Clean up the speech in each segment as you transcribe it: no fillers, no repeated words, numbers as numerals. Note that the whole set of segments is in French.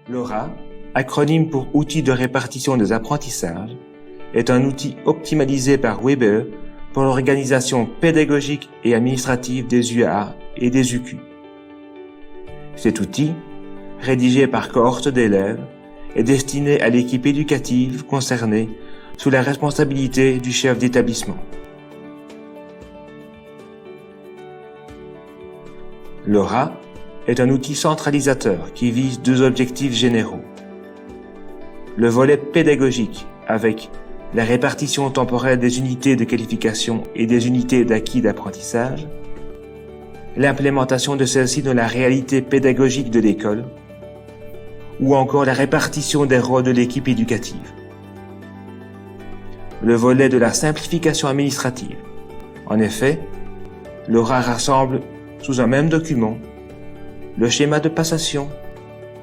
LoRa, acronyme pour Outil de répartition des apprentissages, est un outil optimalisé par Weber pour l'organisation pédagogique et administrative des UAA et des UQ. Cet outil, rédigé par cohorte d'élèves, est destiné à l'équipe éducative concernée sous la responsabilité du chef d'établissement. LoRa est un outil centralisateur qui vise deux objectifs généraux. Le volet pédagogique avec la répartition temporelle des unités de qualification et des unités d'acquis d'apprentissage, l'implémentation de celles-ci dans la réalité pédagogique de l'école, ou encore la répartition des rôles de l'équipe éducative. Le volet de la simplification administrative. En effet, LoRa rassemble sous un même document le schéma de passation,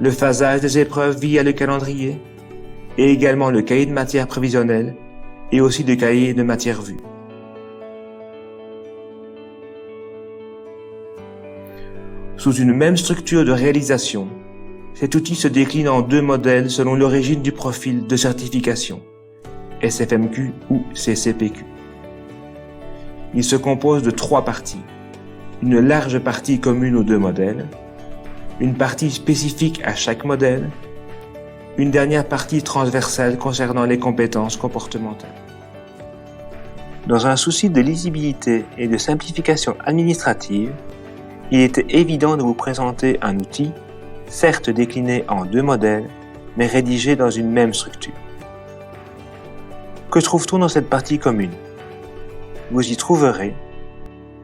le phasage des épreuves via le calendrier, et également le cahier de matière prévisionnelle et aussi le cahier de matière vue. Sous une même structure de réalisation, cet outil se décline en deux modèles selon l'origine du profil de certification, SFMQ ou CCPQ. Il se compose de trois parties. Une large partie commune aux deux modèles, une partie spécifique à chaque modèle, une dernière partie transversale concernant les compétences comportementales. Dans un souci de lisibilité et de simplification administrative, il était évident de vous présenter un outil, certes décliné en deux modèles, mais rédigé dans une même structure. Que trouve-t-on dans cette partie commune? Vous y trouverez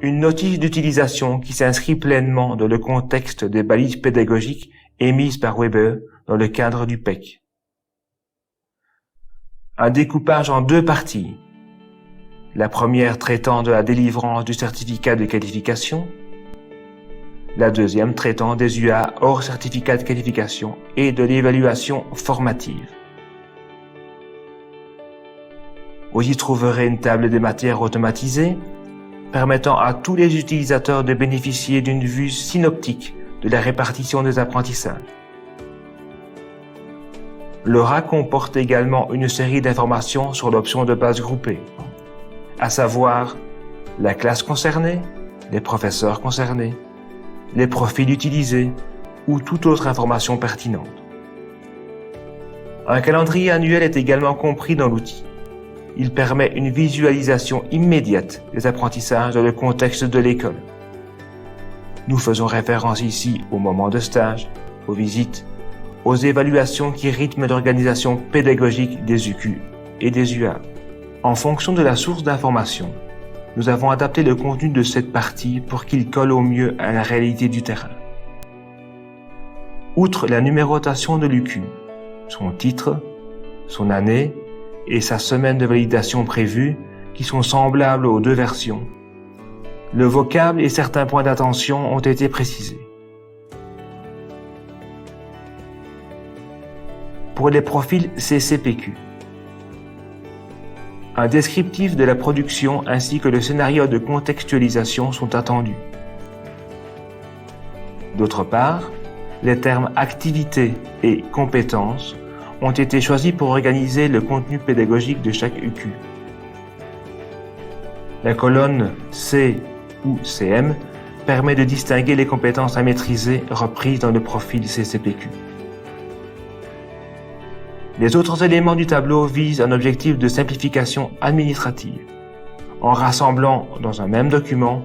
une notice d'utilisation qui s'inscrit pleinement dans le contexte des balises pédagogiques émises par Weber dans le cadre du PEC. Un découpage en deux parties. La première traitant de la délivrance du certificat de qualification, la deuxième traitant des UA hors certificat de qualification et de l'évaluation formative. Vous y trouverez une table des matières automatisée permettant à tous les utilisateurs de bénéficier d'une vue synoptique de la répartition des apprentissages. LoRa comporte également une série d'informations sur l'option de base groupée, à savoir la classe concernée, les professeurs concernés, les profils utilisés ou toute autre information pertinente. Un calendrier annuel est également compris dans l'outil. Il permet une visualisation immédiate des apprentissages dans le contexte de l'école. Nous faisons référence ici aux moments de stage, aux visites, aux évaluations qui rythment l'organisation pédagogique des UQ et des UA. En fonction de la source d'information, nous avons adapté le contenu de cette partie pour qu'il colle au mieux à la réalité du terrain. Outre la numérotation de l'UQ, son titre, son année et sa semaine de validation prévue, qui sont semblables aux deux versions, le vocable et certains points d'attention ont été précisés. Pour les profils CCPQ, un descriptif de la production ainsi que le scénario de contextualisation sont attendus. D'autre part, les termes activité et compétences ont été choisis pour organiser le contenu pédagogique de chaque UQ. La colonne C ou CM permet de distinguer les compétences à maîtriser reprises dans le profil CCPQ. Les autres éléments du tableau visent un objectif de simplification administrative, en rassemblant dans un même document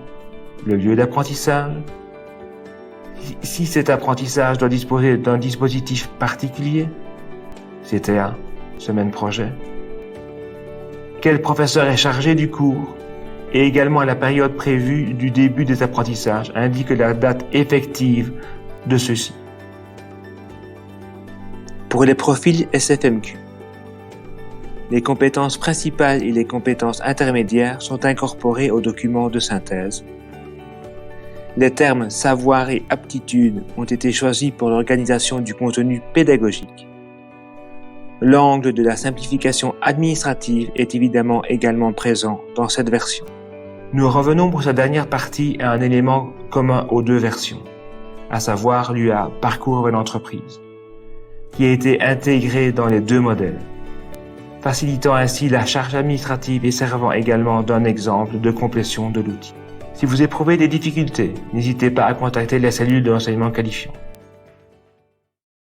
le lieu d'apprentissage, si cet apprentissage doit disposer d'un dispositif particulier, CTA, semaine projet, quel professeur est chargé du cours, et également la période prévue du début des apprentissages indique la date effective de ceux-ci. Pour les profils SFMQ, les compétences principales et les compétences intermédiaires sont incorporées au document de synthèse. Les termes savoir et aptitude ont été choisis pour l'organisation du contenu pédagogique. L'angle de la simplification administrative est évidemment également présent dans cette version. Nous revenons pour sa dernière partie à un élément commun aux deux versions, à savoir l'UA Parcours de l'entreprise. qui a été intégré dans les deux modèles, facilitant ainsi la charge administrative et servant également d'un exemple de complétion de l'outil. Si vous éprouvez des difficultés, n'hésitez pas à contacter les cellules de l'enseignement qualifiant.